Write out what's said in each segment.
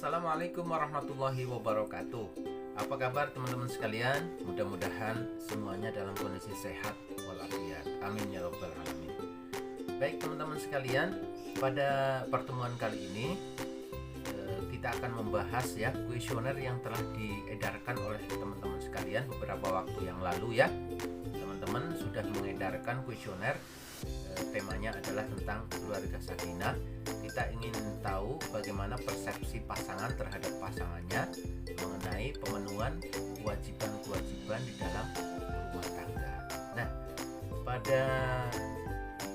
Assalamualaikum warahmatullahi wabarakatuh. Apa kabar teman-teman sekalian? Mudah-mudahan semuanya dalam kondisi sehat walafiat. Amin ya rabbal alamin. Baik teman-teman sekalian, pada pertemuan kali ini kita akan membahas ya kuesioner yang telah diedarkan oleh teman-teman sekalian beberapa waktu yang lalu ya. Teman-teman sudah mengedarkan kuesioner, temanya adalah tentang keluarga sakinah. Kita ingin tahu bagaimana persepsi pasangan terhadap pasangannya mengenai pemenuhan kewajiban-kewajiban di dalam rumah tangga. Nah, pada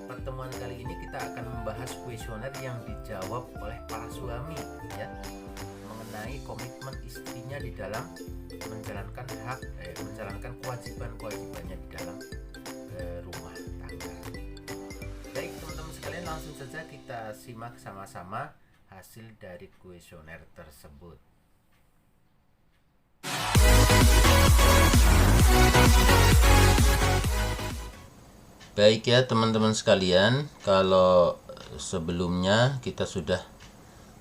pertemuan kali ini kita akan membahas kuesioner yang dijawab oleh para suami ya, mengenai komitmen istrinya di dalam menjalankan menjalankan kewajiban-kewajibannya di dalam rumah tangga. Baik teman-teman sekalian, langsung saja kita simak sama-sama hasil dari kuesioner tersebut. Baik ya teman-teman sekalian, kalau sebelumnya kita sudah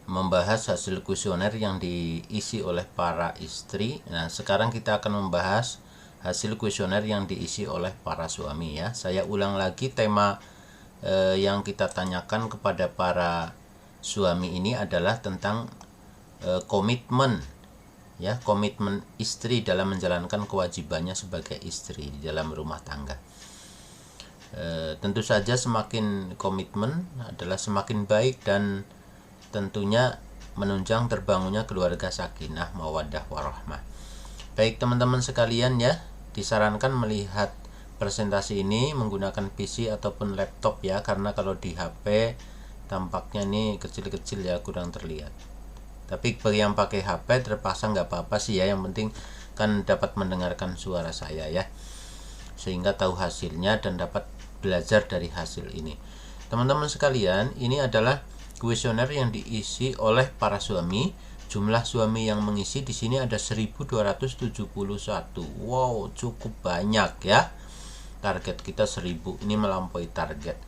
membahas hasil kuesioner yang diisi oleh para istri. Nah, sekarang kita akan membahas hasil kuesioner yang diisi oleh para suami ya. Saya ulang lagi, tema yang kita tanyakan kepada para suami ini adalah tentang komitmen ya, komitmen istri dalam menjalankan kewajibannya sebagai istri di dalam rumah tangga. Tentu saja semakin komitmen adalah semakin baik dan tentunya menunjang terbangunnya keluarga sakinah mawaddah warahmah. Baik teman-teman sekalian ya, disarankan melihat presentasi ini menggunakan PC ataupun laptop ya, karena kalau di HP tampaknya ini kecil-kecil ya, kurang terlihat. Tapi bagi yang pakai HP terpasang nggak apa-apa sih ya, yang penting kan dapat mendengarkan suara saya ya, sehingga tahu hasilnya dan dapat belajar dari hasil ini. Teman-teman sekalian, ini adalah kuesioner yang diisi oleh para suami. Jumlah suami yang mengisi di sini ada 1271. Wow, cukup banyak ya. Target kita 1000, ini melampaui target.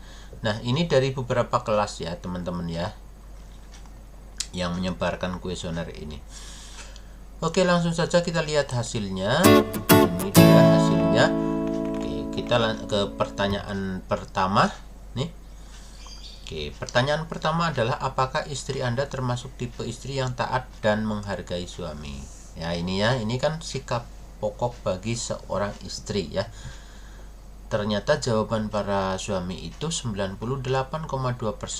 Nah, ini dari beberapa kelas ya teman-teman ya, yang menyebarkan kuesioner ini. Oke, langsung saja kita lihat hasilnya. Ini dia hasilnya. Oke, kita ke pertanyaan pertama nih. Oke, pertanyaan pertama adalah apakah istri Anda termasuk tipe istri yang taat dan menghargai suami? Ya, ini ya, ini kan sikap pokok bagi seorang istri ya. Ternyata jawaban para suami itu 98,2%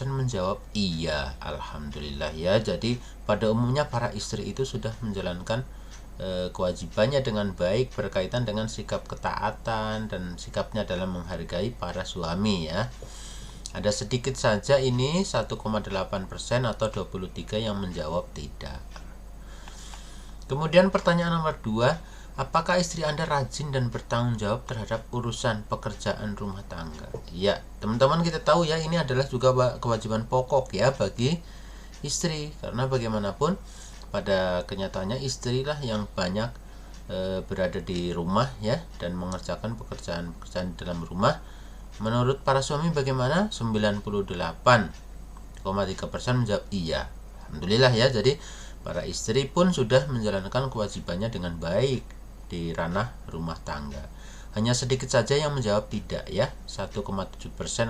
menjawab iya. Alhamdulillah ya. Jadi pada umumnya para istri itu sudah menjalankan kewajibannya dengan baik berkaitan dengan sikap ketaatan dan sikapnya dalam menghargai para suami ya. Ada sedikit saja ini 1,8% atau 23 yang menjawab tidak. Kemudian pertanyaan nomor 2, apakah istri Anda rajin dan bertanggung jawab terhadap urusan pekerjaan rumah tangga? Ya, teman-teman kita tahu ya, ini adalah juga kewajiban pokok ya bagi istri, karena bagaimanapun pada kenyataannya istrilah yang banyak berada di rumah ya dan mengerjakan pekerjaan-pekerjaan di dalam rumah. Menurut para suami bagaimana? 98,3% menjawab iya. Alhamdulillah ya. Jadi para istri pun sudah menjalankan kewajibannya dengan baik di ranah rumah tangga. Hanya sedikit saja yang menjawab tidak ya, 1,7%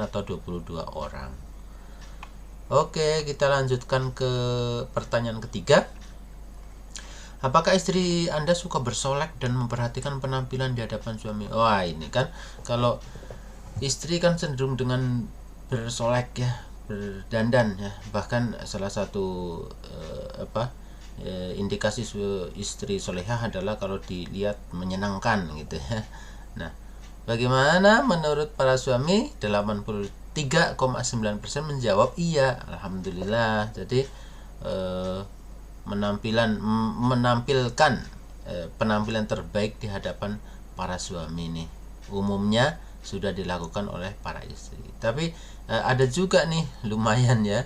atau 22 orang. Oke, kita lanjutkan ke pertanyaan ketiga. Apakah istri Anda suka bersolek dan memperhatikan penampilan di hadapan suami? Wah, ini kan kalau istri kan cenderung dengan bersolek ya, berdandan ya. Bahkan salah satu indikasi istri solehah adalah kalau dilihat menyenangkan gitu ya. Nah, bagaimana menurut para suami? 83,9% menjawab iya. Alhamdulillah. Jadi menampilkan penampilan terbaik di hadapan para suami nih umumnya sudah dilakukan oleh para istri. Tapi ada juga nih lumayan ya,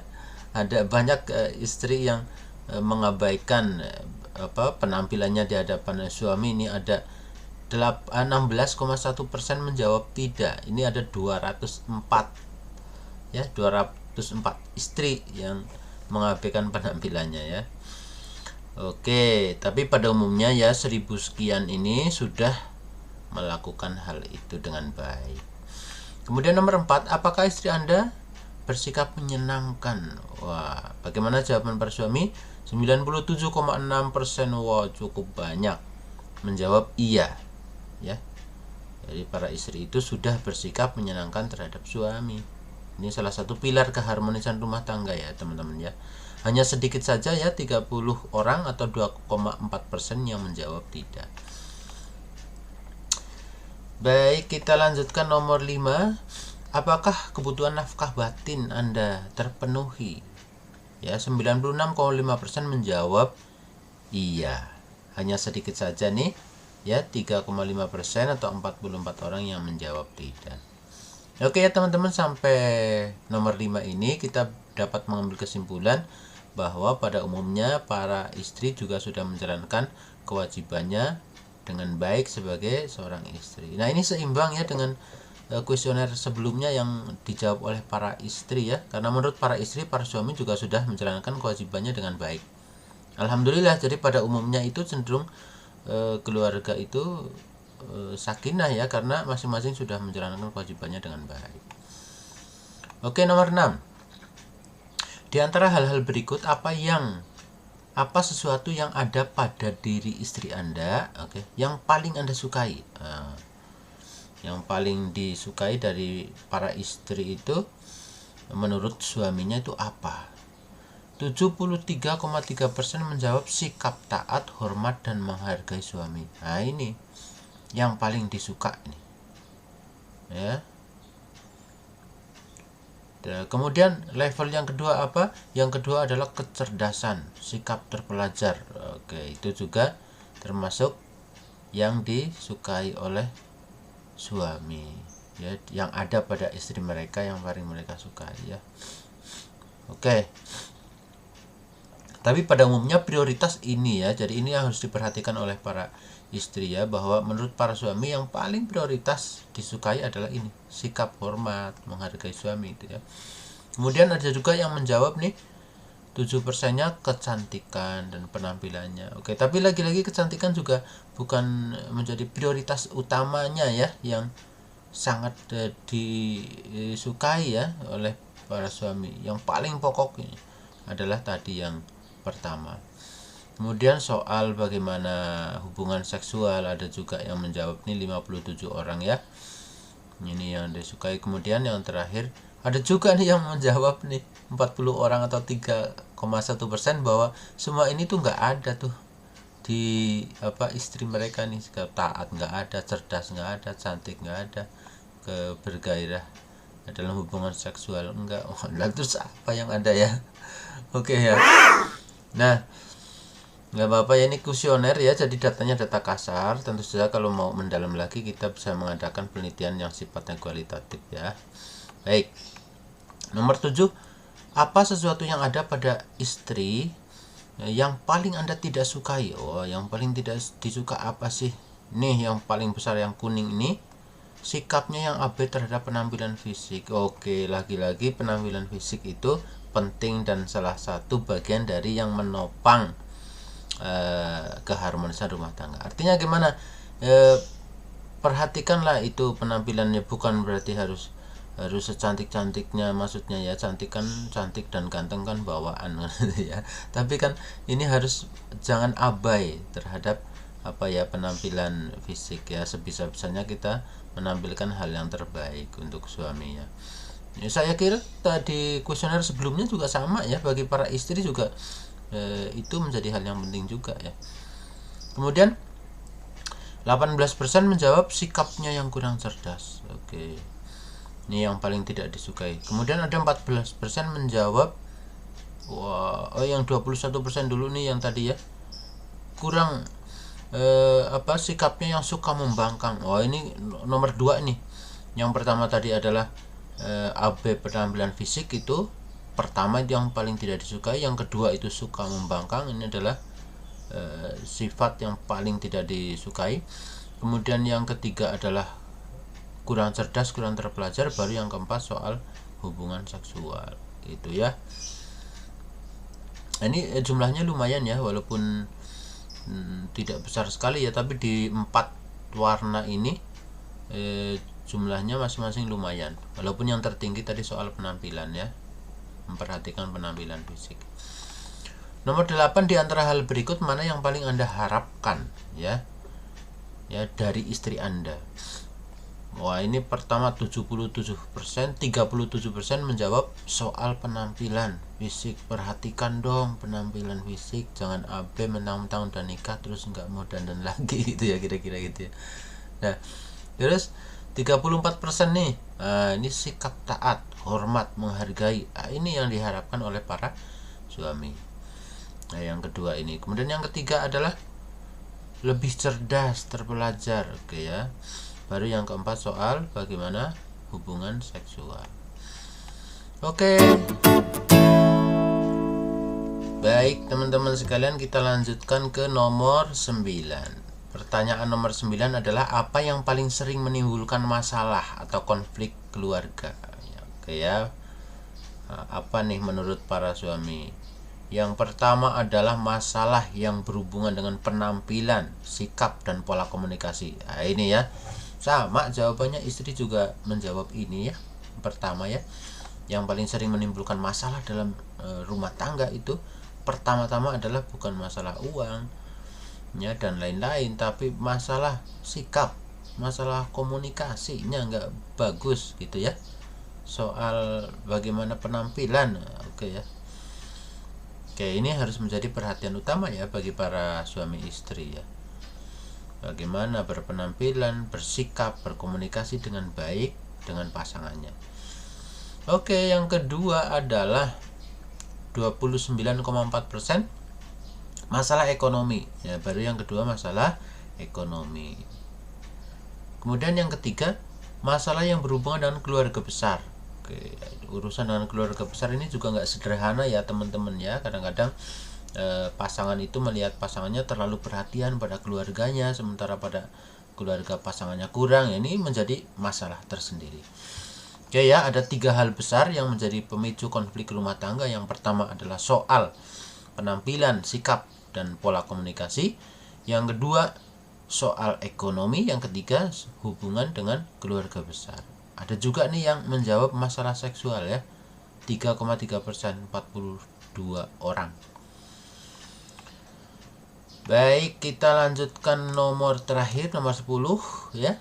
ada banyak istri yang mengabaikan penampilannya di hadapan suami. Ini ada 16,1% menjawab tidak. Ini ada 204 ya, 204 istri yang mengabaikan penampilannya ya. Oke, tapi pada umumnya ya 1000 sekian ini sudah melakukan hal itu dengan baik. Kemudian nomor 4, apakah istri Anda bersikap menyenangkan? Wah, bagaimana jawaban para suami? 97,6%. Wow, cukup banyak menjawab iya ya. Jadi para istri itu sudah bersikap menyenangkan terhadap suami. Ini salah satu pilar keharmonisan rumah tangga ya teman-teman ya. Hanya sedikit saja ya 30 orang atau 2,4% yang menjawab tidak. Baik, kita lanjutkan nomor 5. Apakah kebutuhan nafkah batin Anda terpenuhi? Ya, 96,5% menjawab iya. Hanya sedikit saja nih ya 3,5% atau 44 orang yang menjawab tidak. Oke ya teman-teman, sampai nomor 5 ini kita dapat mengambil kesimpulan bahwa pada umumnya para istri juga sudah menjalankan kewajibannya dengan baik sebagai seorang istri. Nah, ini seimbang ya dengan kuesioner sebelumnya yang dijawab oleh para istri ya, karena menurut para istri, para suami juga sudah menjalankan kewajibannya dengan baik. Alhamdulillah, jadi pada umumnya itu cenderung keluarga itu sakinah ya, karena masing-masing sudah menjalankan kewajibannya dengan baik. Oke, nomor 6. Di antara hal-hal berikut apa sesuatu yang ada pada diri istri Anda, yang paling Anda sukai? Yang paling disukai dari para istri itu menurut suaminya itu apa? 73,3% menjawab sikap taat, hormat, dan menghargai suami. Nah, ini yang paling disuka ini ya. Kemudian level yang kedua apa? Yang kedua adalah kecerdasan, sikap terpelajar. Oke, itu juga termasuk yang disukai oleh suami ya, yang ada pada istri mereka yang paling mereka sukai ya. Oke. Tapi pada umumnya prioritas ini ya, jadi ini yang harus diperhatikan oleh para istri ya, bahwa menurut para suami yang paling prioritas disukai adalah ini, sikap hormat, menghargai suami itu ya. Kemudian ada juga yang menjawab nih 7%-nya kecantikan dan penampilannya. Oke, tapi lagi-lagi kecantikan juga bukan menjadi prioritas utamanya ya, yang sangat disukai ya oleh para suami. Yang paling pokok adalah tadi yang pertama. Kemudian soal bagaimana hubungan seksual, ada juga yang menjawab nih 57 orang ya. Ini yang disukai. Kemudian yang terakhir ada juga nih yang menjawab nih 40 orang atau 3,1% bahwa semua ini tuh nggak ada tuh di istri mereka nih. Sikap taat nggak ada, cerdas nggak ada, cantik nggak ada, bergairah dalam hubungan seksual enggak. Lalu terus apa yang ada ya? Oke ya. Nah, nggak apa-apa ya, ini kuesioner ya, jadi datanya data kasar. Tentu saja kalau mau mendalam lagi kita bisa mengadakan penelitian yang sifatnya kualitatif ya. Baik, nomor 7. Apa sesuatu yang ada pada istri yang paling Anda tidak sukai? Oh, yang paling tidak disuka apa sih? Nih yang paling besar, yang kuning ini, sikapnya yang abai terhadap penampilan fisik. Oke, lagi-lagi penampilan fisik itu penting dan salah satu bagian dari yang menopang keharmonisan rumah tangga. Artinya gimana? Perhatikanlah itu penampilannya, bukan berarti harus secantik-cantiknya, maksudnya ya, cantik kan cantik dan ganteng kan bawaan ya. Tapi kan ini harus jangan abai terhadap penampilan fisik ya. Sebisa-bisanya kita menampilkan hal yang terbaik untuk suaminya. Ya, saya kira tadi kuesioner sebelumnya juga sama ya, bagi para istri juga itu menjadi hal yang penting juga ya. Kemudian 18% menjawab sikapnya yang kurang cerdas. Oke, ini yang paling tidak disukai. Kemudian ada 14% menjawab yang 21% dulu nih yang tadi ya, kurang sikapnya yang suka membangkang. Ini nomor 2 nih. Yang pertama tadi adalah AB penampilan fisik, itu pertama itu yang paling tidak disukai. Yang kedua itu suka membangkang, ini adalah sifat yang paling tidak disukai. Kemudian yang ketiga adalah kurang cerdas, kurang terpelajar. Baru yang keempat soal hubungan seksual gitu ya. Nah, ini jumlahnya lumayan ya, walaupun tidak besar sekali ya, tapi di 4 warna ini jumlahnya masing-masing lumayan, walaupun yang tertinggi tadi soal penampilan ya, memperhatikan penampilan fisik. Nomor 8, di antara hal berikut mana yang paling Anda harapkan ya dari istri Anda? Wah, ini pertama 77%, 37% menjawab soal penampilan fisik. Perhatikan dong penampilan fisik, jangan abe mentang-mentang udah nikah terus nggak mau dandan lagi gitu ya, kira-kira gitu ya. Nah, terus 34% nih, ini sikap taat, hormat, menghargai. Ini yang diharapkan oleh para suami. Nah, yang kedua ini. Kemudian yang ketiga adalah lebih cerdas, terpelajar. Oke ya. Baru yang keempat soal bagaimana hubungan seksual. Oke. Baik teman-teman sekalian, kita lanjutkan ke nomor 9. Pertanyaan nomor 9 adalah apa yang paling sering menimbulkan masalah atau konflik keluarga? Oke ya. Apa nih menurut para suami? Yang pertama adalah masalah yang berhubungan dengan penampilan, sikap, dan pola komunikasi. Nah, ini ya. Sama jawabannya, istri juga menjawab ini ya. Pertama ya, yang paling sering menimbulkan masalah dalam rumah tangga itu pertama-tama adalah bukan masalah uang ya dan lain-lain, tapi masalah sikap, masalah komunikasinya nggak bagus gitu ya. Soal bagaimana penampilan, oke ya. Oke, ini harus menjadi perhatian utama ya bagi para suami istri ya. Bagaimana berpenampilan, bersikap, berkomunikasi dengan baik dengan pasangannya. Oke, yang kedua adalah 29,4% masalah ekonomi. Ya, baru yang kedua masalah ekonomi. Kemudian yang ketiga, masalah yang berhubungan dengan keluarga besar. Oke, urusan dengan keluarga besar ini juga nggak sederhana ya teman-teman ya. Kadang-kadang pasangan itu melihat pasangannya terlalu perhatian pada keluarganya, sementara pada keluarga pasangannya kurang. Ini menjadi masalah tersendiri. Oke ya, ada 3 hal besar yang menjadi pemicu konflik rumah tangga. Yang pertama adalah soal penampilan, sikap, dan pola komunikasi. Yang kedua soal ekonomi. Yang ketiga hubungan dengan keluarga besar. Ada juga nih yang menjawab masalah seksual ya, 3,3%, 42 orang. Baik, kita lanjutkan nomor terakhir, nomor 10 ya.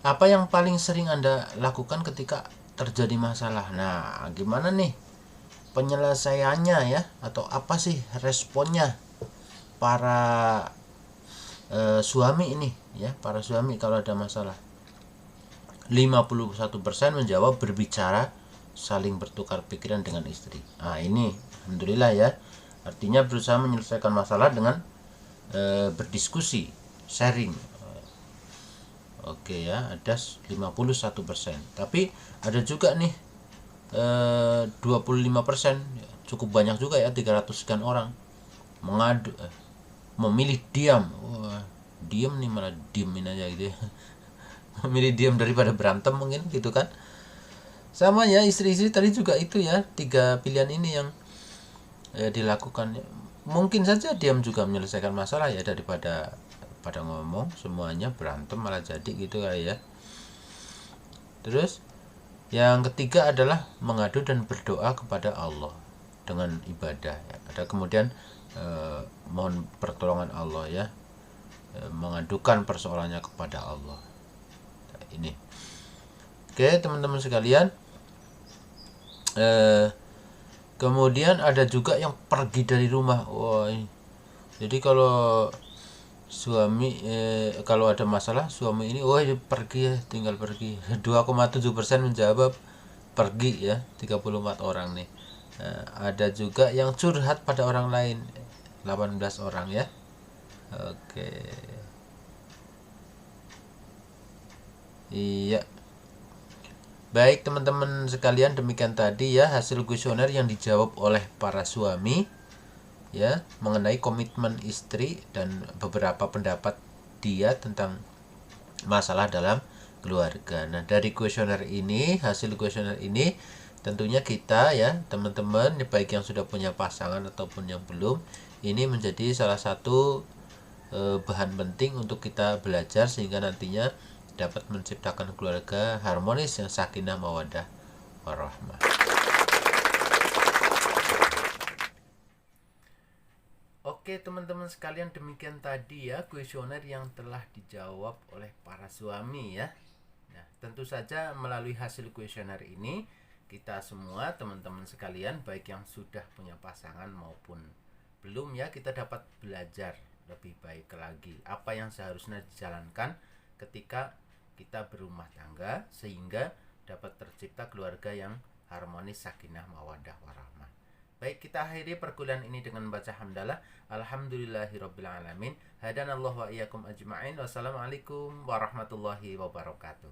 Apa yang paling sering Anda lakukan ketika terjadi masalah? Nah, gimana nih penyelesaiannya ya, atau apa sih responnya para suami ini ya, para suami kalau ada masalah? 51% menjawab berbicara, saling bertukar pikiran dengan istri. Nah, ini alhamdulillah ya. Artinya berusaha menyelesaikan masalah dengan berdiskusi, sharing. Oke ya, ada 51%. Tapi ada juga nih 25%, cukup banyak juga ya, 300 sekian orang mengadu, memilih diam. Wah, diam nih, malah diemin aja gitu ya. Memilih diam daripada berantem mungkin gitu kan. Sama ya, istri-istri tadi juga itu ya, 3 pilihan ini yang dilakukan. Mungkin saja diam juga menyelesaikan masalah ya, daripada pada ngomong semuanya berantem malah jadi gitu kali ya. Terus yang ketiga adalah mengadu dan berdoa kepada Allah dengan ibadah ya. Ada kemudian mohon pertolongan Allah ya, mengadukan persoalannya kepada Allah. Nah, ini oke teman-teman sekalian. Kemudian ada juga yang pergi dari rumah. Wah, jadi kalau suami kalau ada masalah, suami ini pergi ya, tinggal pergi. 2,7% menjawab pergi ya, 34 orang nih. Ada juga yang curhat pada orang lain, 18 orang ya. Oke. Iya. Baik teman-teman sekalian, demikian tadi ya hasil kuesioner yang dijawab oleh para suami ya, mengenai komitmen istri dan beberapa pendapat dia tentang masalah dalam keluarga. Nah, dari kuesioner ini, hasil kuesioner ini Tentunya kita ya teman-teman, baik yang sudah punya pasangan ataupun yang belum, ini menjadi salah satu bahan penting untuk kita belajar sehingga nantinya dapat menciptakan keluarga harmonis yang sakinah mawaddah warahmah. Oke teman-teman sekalian, demikian tadi ya kuesioner yang telah dijawab oleh para suami ya. Nah, tentu saja melalui hasil kuesioner ini kita semua teman-teman sekalian, baik yang sudah punya pasangan maupun belum ya, kita dapat belajar lebih baik lagi apa yang seharusnya dijalankan ketika kita berumah tangga sehingga dapat tercipta keluarga yang harmonis, sakinah mawaddah warahmah. Baik, kita akhiri perkuliahan ini dengan membaca hamdalah. Alhamdulillahirabbil alamin. Hadanallahu wa iyyakum ajma'in. Wassalamualaikum warahmatullahi wabarakatuh.